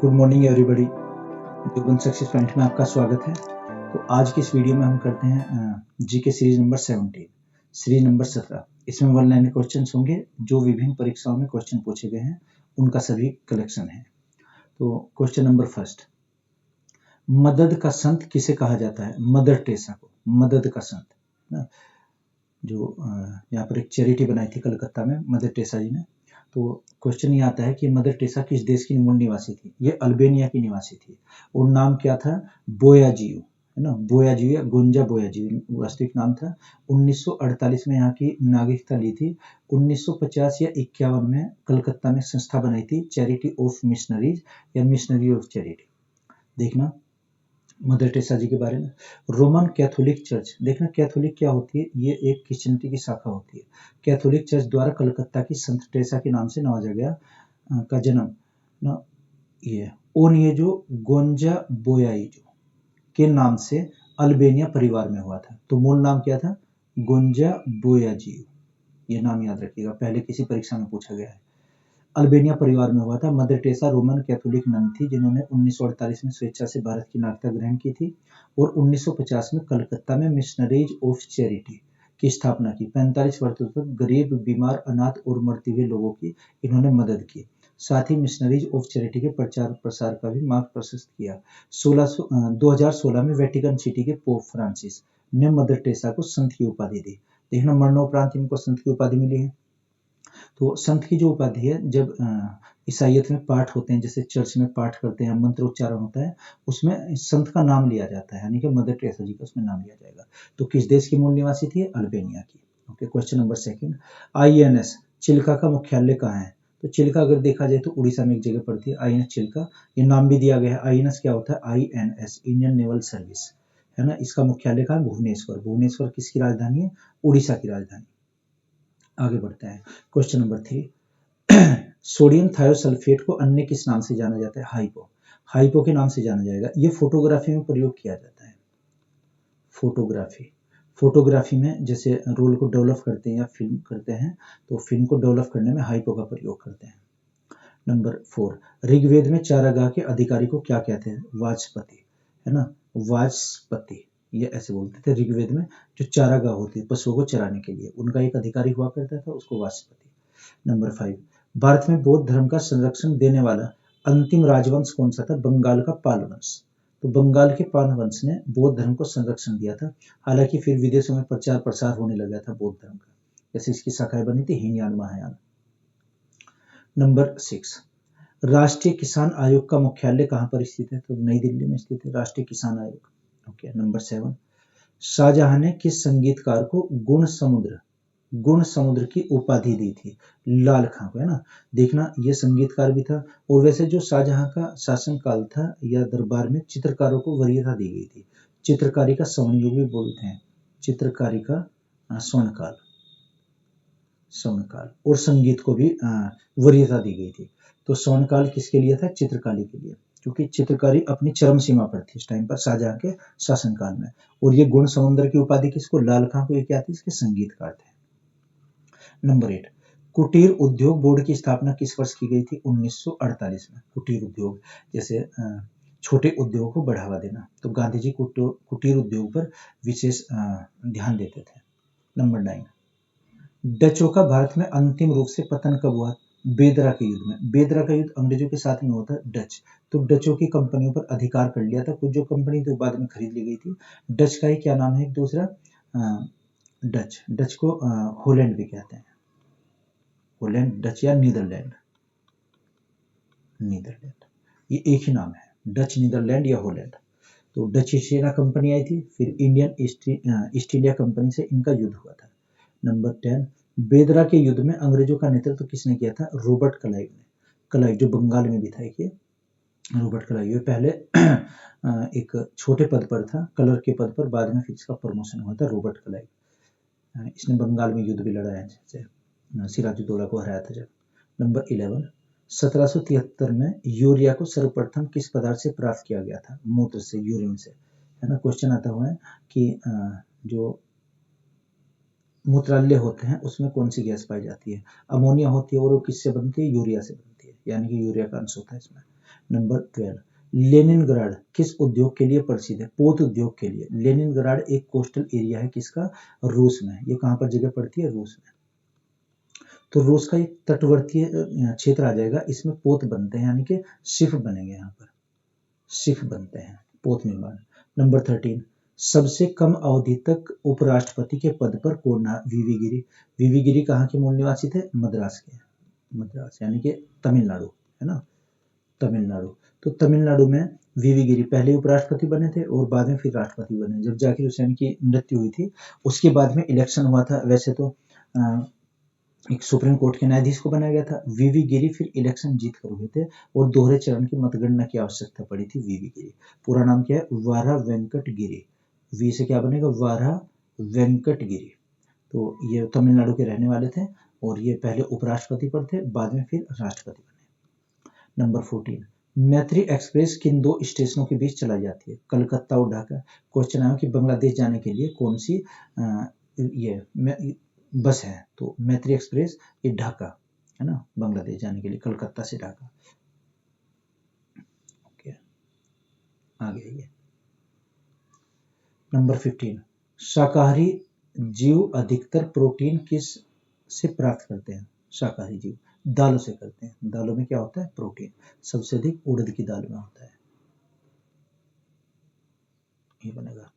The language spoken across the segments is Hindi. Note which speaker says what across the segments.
Speaker 1: Good morning everybody. Deoband success point में आपका स्वागत है। तो आज की इस वीडियो में हम करते हैं जी के सीरीज नंबर 17, सीरीज नंबर 17। इसमें 1 लाइन क्वेश्चन होंगे जो विभिन्न परीक्षाओं में क्वेश्चन पूछे गए हैं, उनका सभी कलेक्शन है। तो क्वेश्चन नंबर फर्स्ट, मदद का संत किसे कहा जाता है? मदर टेरेसा को मदद का संत ना, जो यहाँ पर एक चैरिटी बनाई थी कलकत्ता में मदर टेरेसा जी ने। तो क्वेश्चन ये आता है कि मदर टेरेसा किस देश की मूल निवासी थी? ये अल्बानिया की निवासी थी और नाम क्या था? बोयाजियो, है ना, बोयाजियो या गोंजा बोयाजियो वास्तविक नाम था। 1948 में यहाँ की नागरिकता ली थी। 1950 या 51 में कलकत्ता में संस्था बनाई थी चैरिटी ऑफ मिशनरीज या मिशनरी ऑफ चैरिटी। देखना मदर टेरेसा जी के बारे में। रोमन कैथोलिक चर्च, देखना कैथोलिक क्या होती है? ये एक क्रिश्चियनिटी की शाखा होती है। कैथोलिक चर्च द्वारा कलकत्ता की संत टेरेसा के नाम से नवाजा गया का जन्म ना ये ओनिएजो गोंजा बोयाइजो के नाम से अल्बानिया परिवार में हुआ था। तो मूल नाम क्या था? गोंजा बोयाजियो। ये नाम याद रखिएगा, पहले किसी परीक्षा में पूछा गया है। अल्बानिया परिवार में हुआ था। Mother Teresa Roman Catholic nun थी जिन्होंने 1948 में स्वेच्छा से भारत की नागरिकता ग्रहण की थी और 1950 में कलकत्ता में मिशनरीज ऑफ चैरिटी की स्थापना की। 45 वर्षों तक गरीब, बीमार, अनाथ और मरते हुए लोगों की इन्होंने मदद की। साथ ही मिशनरीज ऑफ चैरिटी के प्रचार प्रसार का भी मार्ग प्रशस्त किया। 2016 में वेटिकन सिटी के पोप फ्रांसिस ने मदर टेरेसा को संत की उपाधि दी। देखना मरणोपरांत इनको संत की उपाधि मिली है। तो संत की जो उपाधि है, जब ईसाइयत में पाठ होते हैं, जैसे चर्च में पाठ करते हैं, मंत्र उच्चारण होता है, उसमें संत का नाम लिया जाता है, यानी कि मदर टेरेसा जी का उसमें नाम लिया जाएगा। तो किस देश की मूल निवासी थी? अल्बानिया की। Okay, question number second, INS Chilka का मुख्यालय कहाँ है? तो चिल्का अगर देखा जाए तो उड़ीसा में एक जगह पड़ती है, INS चिल्का। ये नाम भी दिया गया है। INS क्या होता है? INS इंडियन नेवल सर्विस, है ना। इसका मुख्यालय कहाँ है? भुवनेश्वर। भुवनेश्वर किसकी राजधानी है? उड़ीसा की राजधानी। आगे बढ़ते हैं, क्वेश्चन नंबर 3, सोडियम थायोसल्फेट को अन्य किस नाम से जाना जाता है? हाइपो। हाइपो के नाम से जाना जाएगा। ये फोटोग्राफी में प्रयोग किया जाता है। फोटोग्राफी में जैसे रोल को डेवलप करते हैं या फिल्म करते हैं, तो फिल्म को डेवलप करने में हाइपो का प्रयोग करते हैं। नंबर 4, ऋग्वेद में चारागाह के अधिकारी को क्या कहते हैं? वाचस्पति, है ना, वाचस्पति। ये ऐसे बोलते थे ऋग्वेद में, जो चारागाह होती है पशुओं को चराने के लिए, उनका एक अधिकारी हुआ करता था, उसको वाचस्पति। नंबर 5, भारत में बौद्ध धर्म का संरक्षण देने वाला अंतिम राजवंश कौन सा था? बंगाल का पाल वंश। तो बंगाल के पाल वंश ने बौद्ध धर्म को संरक्षण दिया था। हालांकि फिर विदेशों में प्रचार प्रसार होने लगा था बौद्ध धर्म का, जैसे इसकी शाखाएं बनी थी हीनयान, महायान। नंबर 6, राष्ट्रीय किसान आयोग का मुख्यालय कहाँ पर स्थित है? तो नई दिल्ली में स्थित है राष्ट्रीय किसान आयोग। ओके, नंबर 7, शाहजहां ने किस संगीतकार को गुण समुद्र की उपाधि दी थी? लाल खां को, है ना। देखना ये संगीतकार भी था। और वैसे जो शाहजहां का शासनकाल था या दरबार में चित्रकारों को वरीयता दी गई थी। चित्रकारी का स्वर्ण युग भी बोलते हैं, चित्रकारी का स्वर्णकाल और संगीत को भी वरीयता दी गई थी। तो स्वर्णकाल किसके लिए था? चित्रकारी के लिए, क्योंकि चित्रकारी अपनी चरम सीमा पर थी इस टाइम पर शाहजहां के शासनकाल में। और ये गुण समुद्र की उपाधि किसको? लाल खां को। ये क्या थे? इसके संगीतकार थे। नंबर 8, कुटीर उद्योग बोर्ड की स्थापना किस वर्ष की गई थी? 1948 में। कुटीर उद्योग जैसे छोटे उद्योग को बढ़ावा देना, तो गांधी जी कुटीर उद्योग पर विशेष ध्यान देते थे। नंबर 9, डचों का भारत में अंतिम रूप से पतन कब हुआ? बेदरा के युद्ध में। बेदरा का युद्ध अंग्रेजों के साथ में होता है डच। तो डचों की कंपनियों पर अधिकार कर लिया था। कुछ जो कंपनी तो बाद में खरीद ली गई थी। डच का ही क्या नाम है? एक दूसरा डच को होलैंड भी कहते हैं। होलैंड, डच या नीदरलैंड, ये एक ही नाम है, डच, नीदरलैंड या होलैंड। तो डच ईस्ट इंडिया कंपनी आई थी, फिर इंडियन ईस्ट इंडिया कंपनी से इनका युद्ध हुआ था। नंबर 10, बेदरा के युद्ध में अंग्रेजों का नेतृत्व किसने किया था? रॉबर्ट क्लाइव ने। क्लाइव जो बंगाल में भी था, एक रॉबर्ट क्लाइव। ये पहले एक छोटे पद पर था, कलर के पद पर, बाद में फिर इसका प्रमोशन हुआ था। रॉबर्ट क्लाइव, इसने बंगाल में युद्ध भी लड़ा है, जैसे सिराजुद्दौला को हराया था जब। नंबर 11, 1773 में यूरिया को सर्वप्रथम किस पदार्थ से प्राप्त किया गया था? मूत्र से, यूरिन से, है ना। क्वेश्चन आता हुआ है कि जो मूत्रालय होते हैं उसमें कौन सी गैस पाई जाती है? अमोनिया होती है, और वो किससे बनती है? यूरिया से बनती है, यानी कि यूरिया का अंश होता है इसमें। नंबर 12, लेनिनग्राड किस उद्योग के लिए प्रसिद्ध है? पोत उद्योग के लिए। लेनिनग्राड एक कोस्टल एरिया है किसका? रूस में। ये कहाँ पर जगह पड़ती है? रूस में। तो रूस का एक तटवर्तीय क्षेत्र आ जाएगा, इसमें पोत बनते हैं, यानी कि शिप बनेंगे, यहाँ पर शिप बनते हैं, पोत निर्माण। नंबर 13, सबसे कम अवधि तक उपराष्ट्रपति के पद पर कौन रहा? वीवी गिरी। वीवी गिरी कहाँ के मूल निवासी थे? मद्रास के, मद्रास यानी कि तमिलनाडु, है ना, तमिलनाडु। तो तमिलनाडु में वीवी गिरी पहले उपराष्ट्रपति बने थे और बाद में फिर राष्ट्रपति बने। जब जाकिर हुसैन की मृत्यु हुई थी उसके बाद में इलेक्शन हुआ था। वैसे तो एक सुप्रीम कोर्ट के न्यायाधीश को बनाया गया था। वीवी गिरी फिर इलेक्शन जीत कर हुए थे और दोहरे चरण की मतगणना की आवश्यकता पड़ी थी। वीवी गिरी पूरा नाम क्या है? वारा वेंकट गिरी। वी से क्या बनेगा? वारा वेंकट गिरी। तो ये तमिलनाडु के रहने वाले थे और ये पहले उपराष्ट्रपति पर थे, बाद में फिर राष्ट्रपति बने। नंबर 14, मैत्री एक्सप्रेस किन दो स्टेशनों के बीच चलाई जाती है? कलकत्ता और ढाका। क्वेश्चन है कि बांग्लादेश जाने के लिए कौन सी ये बस है? तो मैत्री एक्सप्रेस ये ढाका, है ना, बांग्लादेश जाने के लिए कलकत्ता से ढाका। ओके, आ गया ये। नंबर 15, शाकाहारी जीव अधिकतर प्रोटीन किस से प्राप्त करते हैं? शाकाहारी जीव दालों से करते हैं। दालों में क्या होता है? प्रोटीन। सबसे अधिक उड़द की दाल में होता है। ये बनेगा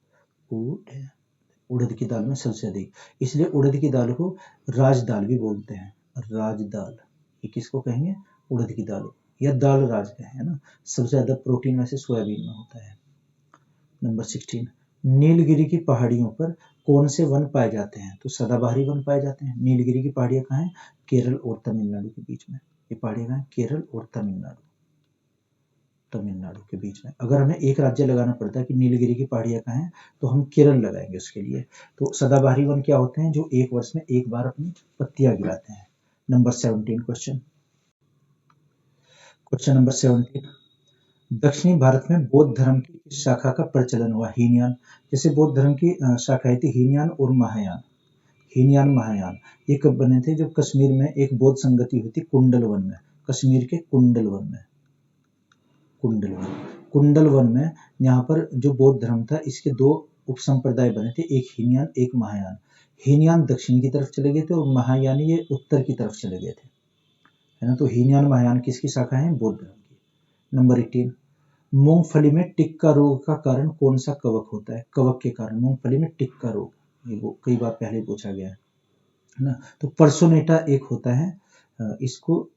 Speaker 1: उड़द की दाल में सबसे अधिक, इसलिए उड़द की दाल को राज दाल भी बोलते हैं। राज दाल, ये किसको कहेंगे? उड़द की दाल या दाल राज है ना। सबसे ज्यादा प्रोटीन वैसे सोयाबीन में होता है। नंबर 16, नीलगिरी की पहाड़ियों पर कौन से वन पाए जाते हैं? तो सदाबहारी वन पाए जाते हैं। नीलगिरी की पहाड़ियां कहाँ हैं? केरल और तमिलनाडु के बीच में। ये पहाड़ियां कहाँ हैं? केरल और तमिलनाडु, तमिलनाडु के बीच में। अगर हमें एक राज्य लगाना पड़ता है कि नीलगिरी की पहाड़ियां कहाँ हैं, तो हम केरल लगाएंगे उसके लिए। तो सदाबहारी वन क्या होते हैं? जो एक वर्ष में एक बार अपनी पत्तियां गिराते हैं। नंबर 17 क्वेश्चन नंबर 17, दक्षिणी भारत में बौद्ध धर्म की किस शाखा का प्रचलन हुआ? हीनयान। जैसे बौद्ध धर्म की शाखाएं थी हीनयान और महायान। हीनयान महायान ये कब बने थे? जब कश्मीर में एक बौद्ध संगति हुई थी कुंडल वन में, कश्मीर के कुंडल वन में। कुंडल वन में यहाँ पर जो बौद्ध धर्म था इसके दो उपसंप्रदाय बने थे, एक हीनयान एक महायान। हीनयान दक्षिण की तरफ चले गए थे और महायानी ये उत्तर की तरफ चले गए थे, है ना। तो हीनयान महायान किसकी शाखा है? बौद्ध धर्म की। नंबर 18, मूंगफली में टिक्का रोग का कारण कौन सा कवक होता है? कवक के कारण मूंगफली में टिक्का रोग, ये वो कई बार पहले पूछा गया है ना। तो पर्सोनेटा एक होता है, इसको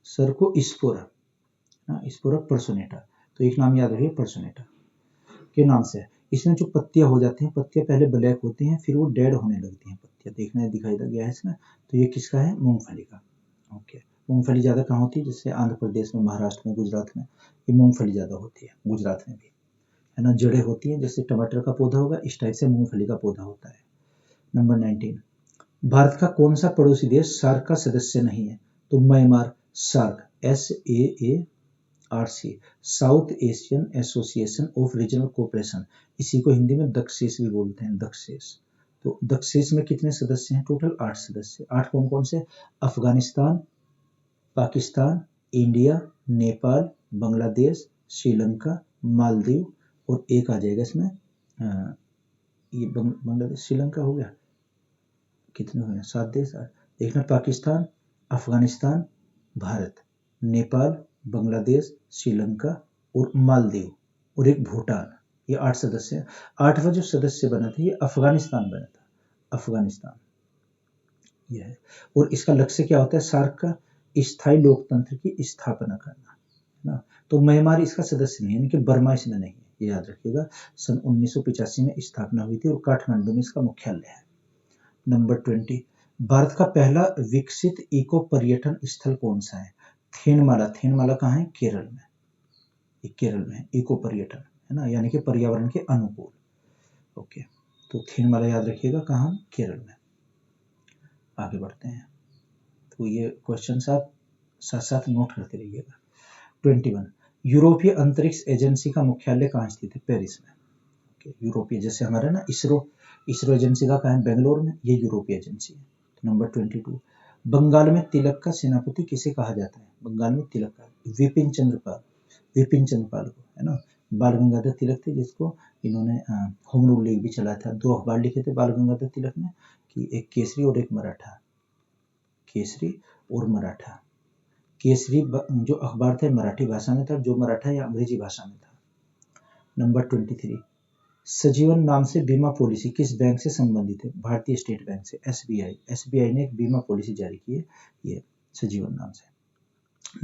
Speaker 1: सर्को स्पोरा, स्पोरा पर्सोनेटा। तो एक नाम याद रखिए पर्सोनेटा के नाम से। इसमें जो पत्तियां हो जाती हैं, पत्तियां पहले ब्लैक होती हैं फिर वो डेड होने लगती हैं पत्तियां, देखने दिखाई गया है इसमें। तो ये किसका है? मूंगफली का। ओके, मूंगफली ज्यादा कहाँ होती है? जैसे आंध्र प्रदेश में, महाराष्ट्र में, गुजरात में ये मूंगफली ज्यादा होती है, गुजरात में भी, है ना। जड़ें होती हैं, जैसे टमाटर का पौधा होगा इस टाइप से मूंगफली का पौधा होता है। नंबर 19, भारत का कौन सा पड़ोसी देश सार्क का सदस्य नहीं है? तो Myanmar. SAARC SAARC, South Asian Association of Regional Cooperation, इसी को हिंदी में दक्षेस भी बोलते हैं, दक्षेस। तो दक्षेस में कितने सदस्य हैं? टोटल 8 सदस्य। 8 कौन कौन से? अफगानिस्तान, पाकिस्तान, इंडिया, नेपाल, बांग्लादेश, श्रीलंका, मालदीव और एक आ जाएगा इसमें ये बांग्लादेश, श्रीलंका हो गया। कितने हुए? 7 देश। देखना, पाकिस्तान, अफगानिस्तान, भारत, नेपाल, बांग्लादेश, श्रीलंका और मालदीव और एक भूटान, ये 8 सदस्य हैं। 8वां जो सदस्य बना था ये अफगानिस्तान बना था, अफगानिस्तान यह है। और इसका लक्ष्य क्या होता है? सार्क का स्थायी लोकतंत्र की स्थापना करना, है ना। तो म्यांमार इसका सदस्य नहीं है, यानी कि बर्मा इसमें नहीं है, ये याद रखिएगा। सन 1985 में स्थापना हुई थी और काठमांडू में इसका मुख्यालय है। नंबर 20, भारत का पहला विकसित इको पर्यटन स्थल कौन सा है? थेनमाला। थेनमाला कहाँ है? केरल में, ये केरल में इको पर्यटन, है ना, यानी कि पर्यावरण के अनुकूल। ओके, तो थेनमाला याद रखिएगा, कहाँ? केरल में। आगे बढ़ते हैं, तो ये क्वेश्चन आप साथ साथ नोट करते रहिएगा। 21, यूरोपीय अंतरिक्ष एजेंसी का मुख्यालय कहाँ स्थित है? पेरिस में। ओके, यूरोपीय, जैसे हमारा ना इसरो एजेंसी का कहाँ है? बेंगलोर में, ये यूरोपीय एजेंसी है। नंबर 22, बंगाल में तिलक का सेनापति किसे कहा जाता है? बंगाल में तिलक का विपिन चंद्र पाल, विपिन चंद्र पाल को, है ना। बाल गंगाधर तिलक थे जिसको इन्होंने होम रूल लीग भी चलाया था। 2 अखबार लिखे थे बाल गंगाधर तिलक ने कि एक केसरी और एक मराठा, केसरी और मराठा। केसरी जो अखबार था मराठी भाषा में था, जो मराठा या अंग्रेजी भाषा में था। नंबर 23, सजीवन नाम से बीमा पॉलिसी किस बैंक से संबंधित है? भारतीय स्टेट बैंक से, एसबीआई। एसबीआई ने एक बीमा पॉलिसी जारी की है ये सजीवन नाम से।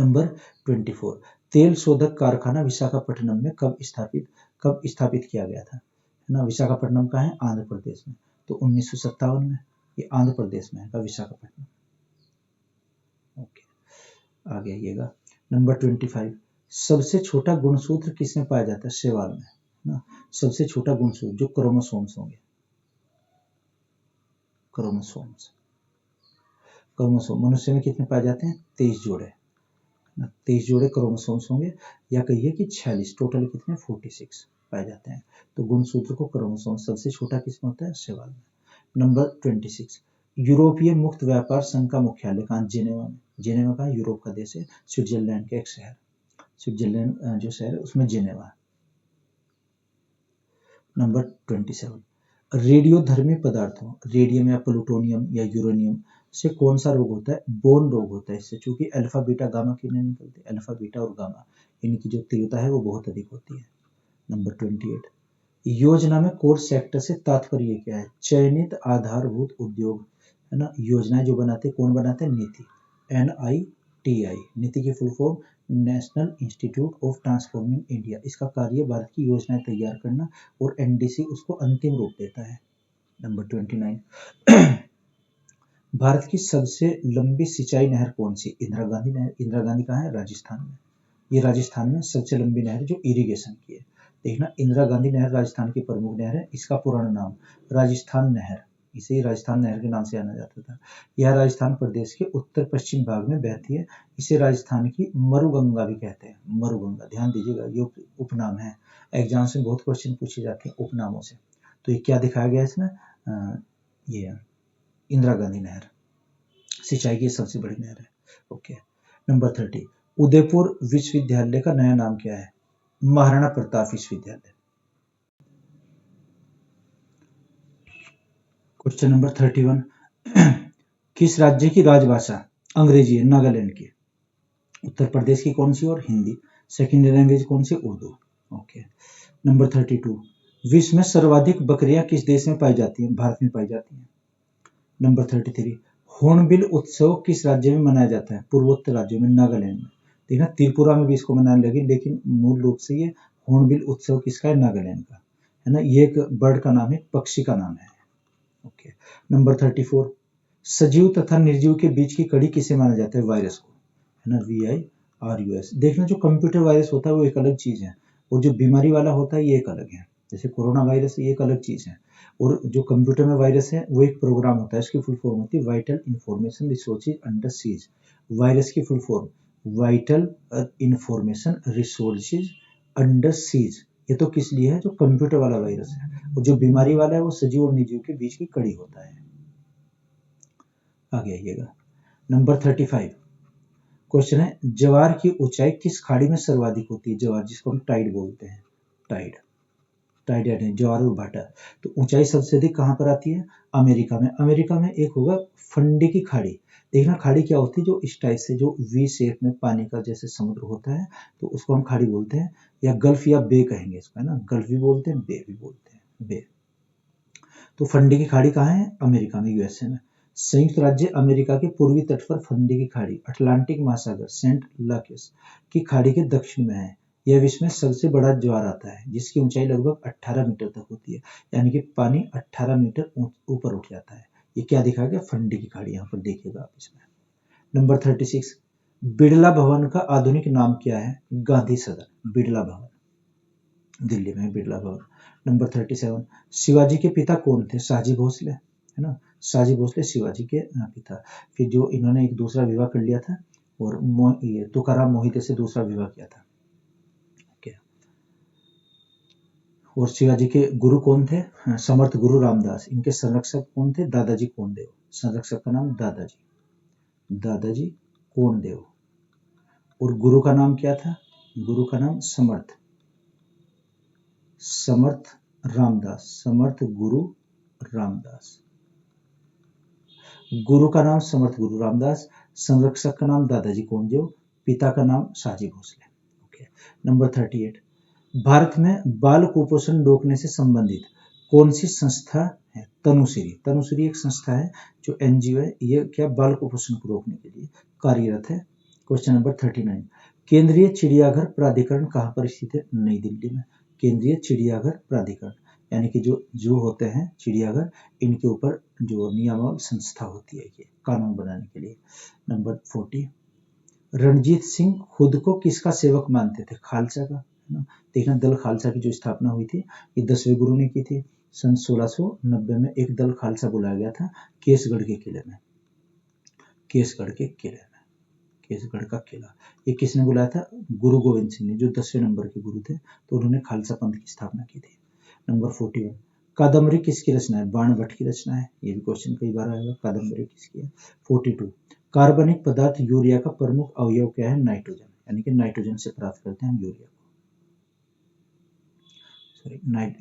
Speaker 1: नंबर 24, तेल शोधक कारखाना विशाखापट्टनम में कब स्थापित किया गया था? है ना, विशाखापट्टनम का है आंध्र प्रदेश में, तो 1957 में। ये आंध्र प्रदेश में है विशाखापट्टनम। ओके, आगे आइएगा। नंबर 25, सबसे छोटा गुणसूत्र किसमें पाया जाता है? शैवाल में, है ना। सबसे छोटा गुणसूत्र जो क्रोमोसोम्स होंगे, क्रोमोसोम्स मनुष्य में कितने पाए जाते हैं? 23 जोड़े, 23 जोड़े क्रोमोसोम्स होंगे, या कहिए कि 46, टोटल कितने? 46 पाए जाते हैं। तो गुणसूत्र को क्रोमोसोम सबसे छोटा किसमें होता है? शैवाल में। नंबर 26, यूरोपीय मुक्त व्यापार संघ का मुख्यालय कहाँ? जिनेवा में। जिनेवा का यूरोप का देश है, स्विट्जरलैंड का एक शहर, स्विट्जरलैंड जो शहर है उसमें जिनेवा। नंबर 27, रेडियोधर्मी पदार्थों, रेडियम या प्लूटोनियम या यूरेनियम से कौन सा रोग होता है? बोन रोग होता है इससे, चूंकि अल्फा बीटा गामा किरणें निकलती है, अल्फा बीटा और गामा, इनकी जो तीव्रता है वो बहुत अधिक होती है। नंबर 28, योजना में कोर सेक्टर से तात्पर्य क्या है? चयनित आधारभूत उद्योग, है ना। योजनाएं जो बनाते कौन बनाते हैं? नीति, NITI। नीति की full form national institute of transforming India. इसका कार्य भारत की योजनाएं तैयार करना और NDC उसको अंतिम रूप देता है। नंबर 29, भारत की सबसे लंबी सिंचाई नहर कौन सी? इंदिरा गांधी नहर। इंदिरा गांधी कहाँ है? राजस्थान में। ये राजस्थान में सबसे लंबी नहर जो इरिगेशन की है। देखना, इंदिरा गांधी नहर राजस्थान की प्रमुख नहर है। इसका पुराना नाम राजस्थान नहर, इसे राजस्थान नहर के नाम से जाना जाता था। यह राजस्थान प्रदेश के उत्तर पश्चिम भाग में बहती है। इसे राजस्थान की मरुगंगा भी कहते हैं, मरुगंगा। ध्यान दीजिएगा, ये उपनाम है। एग्जाम से बहुत क्वेश्चन पूछे जाते हैं उपनामों से। तो ये क्या दिखाया गया इसमें? ये इंदिरा गांधी नहर सिंचाई की सबसे बड़ी नहर है। ओके, नंबर 30, उदयपुर विश्वविद्यालय का नया नाम क्या है? महाराणा प्रताप विश्वविद्यालय। क्वेश्चन नंबर 31, किस राज्य की राजभाषा अंग्रेजी है? नागालैंड की। उत्तर प्रदेश की कौन सी? और हिंदी। सेकेंडरी लैंग्वेज कौन सी? उर्दू। ओके, नंबर 32, विश्व में सर्वाधिक बकरियां किस देश में पाई जाती हैं? भारत में पाई जाती हैं। नंबर 33, हॉर्नबिल उत्सव किस राज्य में मनाया जाता है? पूर्वोत्तर राज्यों में, नागालैंड में। देखना, त्रिपुरा में भी इसको मनाने लगे, लेकिन मूल रूप से ये हॉर्नबिल उत्सव किसका है? नागालैंड का, है ना। ये एक बर्ड का नाम है, पक्षी का नाम है। ओके, नंबर 34, सजीव तथा निर्जीव के बीच की कड़ी किसे माना जाता है? वायरस को, है ना, VIRUS। देखना, जो कंप्यूटर वायरस होता है वो एक अलग चीज है, और जो बीमारी वाला होता है ये एक अलग है। जैसे कोरोना वायरस ये एक अलग चीज है, और जो कंप्यूटर में वायरस है वो एक प्रोग्राम होता है। इसकी फुल फॉर्म होती है vital information resources under siege. Virus की full form vital information resources under siege. ये तो किस लिए है? जो कंप्यूटर वाला वायरस है। और जो बीमारी वाला है वो सजीव और निर्जीव के बीच की कड़ी होता है। आगे आइएगा, नंबर 35, क्वेश्चन है, ज्वार की ऊंचाई किस खाड़ी में सर्वाधिक होती है? ज्वार, जिसको हम टाइड बोलते हैं, टाइड, टाइड ज्वार और भाटा। तो ऊंचाई सबसे अधिक कहां पर आती है? अमेरिका में। अमेरिका में एक होगा फंडी की खाड़ी। देखना, खाड़ी क्या होती है? जो इस टाइप से जो वी शेप में पानी का जैसे समुद्र होता है, तो उसको हम खाड़ी बोलते हैं, या गल्फ या बे कहेंगे इसको, है ना। गल्फ भी बोलते हैं, बे भी बोलते हैं, बे। तो फंडी की खाड़ी कहाँ है? अमेरिका में, USA में। संयुक्त राज्य अमेरिका के पूर्वी तट पर फंडी की खाड़ी अटलांटिक महासागर सेंट लुसियस की खाड़ी के दक्षिण में है। यह विश्व में सबसे बड़ा ज्वार आता है, जिसकी ऊंचाई लगभग 18 मीटर तक होती है, यानी कि पानी 18 मीटर ऊपर उठ जाता है। ये क्या दिखाया गया? फंडी की खाड़ी। यहाँ पर देखिएगा आप इसमें। नंबर 36, बिड़ला भवन का आधुनिक नाम क्या है? गांधी सदन, बिड़ला भवन, दिल्ली में बिड़ला भवन। नंबर 37, शिवाजी के पिता कौन थे? शाहजी भोसले, है ना। शाहजी भोसले शिवाजी के पिता। फिर जो इन्होंने एक दूसरा विवाह कर लिया था, और तुकाराम मोहिते से दूसरा विवाह किया था। और शिवाजी के गुरु कौन थे? समर्थ गुरु रामदास। इनके संरक्षक कौन थे? दादाजी कोंडदेव। संरक्षक का नाम दादाजी। दादाजी कोंडदेव। और गुरु का नाम क्या था? गुरु का नाम समर्थ रामदास, समर्थ गुरु रामदास। गुरु का नाम समर्थ गुरु रामदास, संरक्षक का नाम दादाजी कोंडदेव, पिता का नाम शाहजी भोसले। ओके। नंबर 38, भारत में बाल कुपोषण रोकने से संबंधित कौन सी संस्था है? तनुश्री। तनुश्री एक संस्था है जो एनजीओ है, ये क्या बाल कुपोषण को रोकने के लिए कार्यरत है। क्वेश्चन नंबर 39, केंद्रीय चिड़ियाघर प्राधिकरण कहाँ पर स्थित है? नई दिल्ली में। केंद्रीय चिड़ियाघर प्राधिकरण यानी कि जो होते हैं चिड़ियाघर, इनके ऊपर जो नियामक संस्था होती है ये कानून बनाने के लिए। नंबर 40, रणजीत सिंह खुद को किसका सेवक मानते थे? खालसा का, है ना। देखना, दल खालसा की जो स्थापना हुई थी ये 10वें गुरु ने की थी। सन 1690 में एक दल खालसा बुलाया गया था केसगढ़ के किले में। केसगढ़ का किला, ये किसने बुलाया था? गुरु गोविंद सिंह ने, जो 10वें नंबर के गुरु थे, तो उन्होंने खालसा पंथ की स्थापना की थी। नंबर 41, कादम्बरी किसकी रचना है? बाण भट्ट की रचना है। ये भी क्वेश्चन कई बार आएगा, कादम्बरी किसकी है। 42, कार्बनिक पदार्थ यूरिया का प्रमुख अवयव क्या है? नाइट्रोजन, यानी कि नाइट्रोजन से प्राप्त करते हैं हम यूरिया को।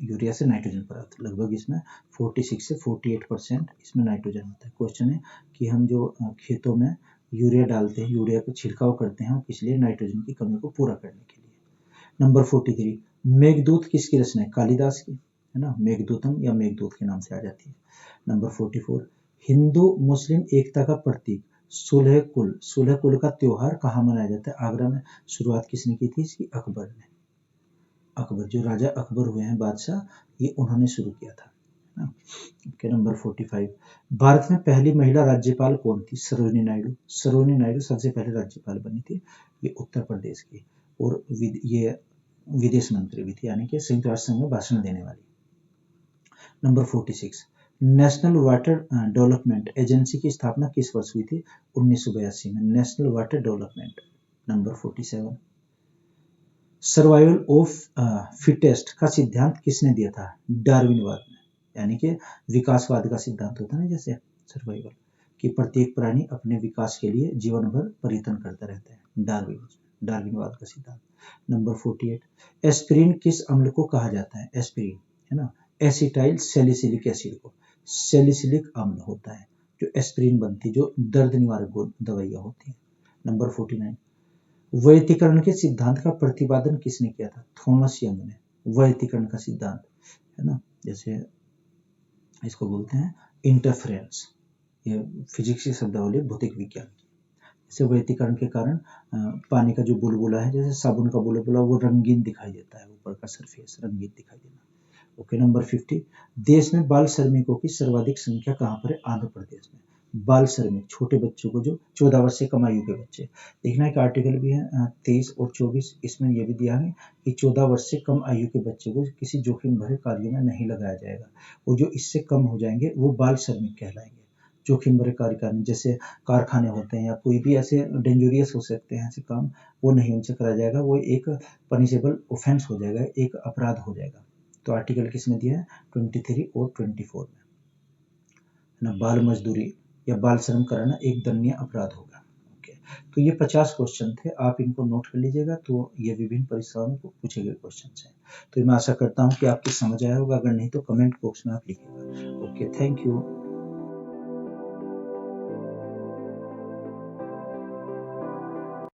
Speaker 1: यूरिया से नाइट्रोजन प्राप्त, लगभग इसमें 46 से 48% इसमें नाइट्रोजन होता है। क्वेश्चन है कि हम जो खेतों में यूरिया डालते हैं, यूरिया का छिड़काव करते हैं, इसलिए नाइट्रोजन की कमी को पूरा करने के लिए। नंबर 43, मेघदूत किसकी रचना है? कालिदास की, है ना। मेघदूतम या मेघदूत के नाम से आ जाती है। नंबर 44, हिंदू मुस्लिम एकता का प्रतीक सुलह कुल का त्योहार कहाँ मनाया जाता है? आगरा में। शुरुआत किसने की थी इसकी? अकबर ने। अकबर, जो राजा अकबर हुए हैं बादशाह, ये उन्होंने शुरू किया था। नंबर 45, भारत में पहली महिला राज्यपाल कौन थी? सरोजिनी नायडू। सरोजिनी नायडू सबसे पहले राज्यपाल बनी थी, ये उत्तर प्रदेश की। और ये विदेश मंत्री भी थी, यानी कि संयुक्त राष्ट्र संघ में भाषण देने वाली। Number 46, national water development agency की स्थापना किस वर्ष हुई थी? 1982 में, national water development. Number 47, survival of fittest का सिद्धांत किसने दिया था? डार्विनवाद में, यानी कि विकासवाद का सिद्धांत होता है ना, जैसे सर्वाइवल कि प्रत्येक प्राणी अपने विकास के लिए जीवन भर प्रयत्न करता रहता है, डार्विनवाद का सिद्धांत। नंबर 48, एस्पिरिन किस अम्ल को कहा जाता है? एस्पिरिन, है ना, एसिटाइल सैलिसिलिक एसिड को सैलिसिलिक अम्ल होता है जो एस्पिरिन बनती, जो दर्द निवारक दवाइयां होती हैं। नंबर 49, वैयक्तिकरण के सिद्धांत का प्रतिपादन किसने किया था? थॉमस यंग ने। वैयक्तिकरण का सिद्धांत, है ना, जैसे इसको बोलते हैं इंटरफेरेंस, ये फिजिक्स की शब्दावली, भौतिक विज्ञान की। जैसे वैयक्तिकरण के कारण पानी का जो बुलबुला है, जैसे साबुन का बुलबुला, वो रंगीन दिखाई देता है, ऊपर का सरफेस रंगीन दिखाई देना। ओके। नंबर 50, देश में बाल श्रमिकों की सर्वाधिक संख्या कहाँ पर है? आंध्र प्रदेश में। बाल श्रमिक, छोटे बच्चों को, जो 14 वर्ष से कम आयु के बच्चे। देखना एक आर्टिकल भी है 23 और 24, इसमें यह भी दिया है कि 14 वर्ष से कम आयु के बच्चे को किसी जोखिम भरे कार्य में नहीं लगाया जाएगा, और जो इससे कम हो जाएंगे वो बाल श्रमिक कहलाएंगे। जोखिम भरे कार्य करने, जैसे कारखाने होते हैं या कोई भी ऐसे डेंजरियस हो सकते हैं ऐसे काम, वो नहीं उनसे कराया जाएगा, वो एक पनिशेबल ऑफेंस हो जाएगा, एक अपराध हो जाएगा। तो आर्टिकल किसमें दिया है? 23 और 24 में, है ना। बाल मजदूरी या बाल श्रम कराना एक दंडनीय अपराध होगा। ओके। तो ये 50 क्वेश्चन थे, आप इनको नोट कर लीजिएगा। तो ये विभिन्न परीक्षाओं में पूछे गए क्वेश्चन हैं। तो मैं आशा करता हूँ कि आपकी समझ आया होगा, अगर नहीं तो कमेंट बॉक्स में आप लिखिएगा। Okay, thank you.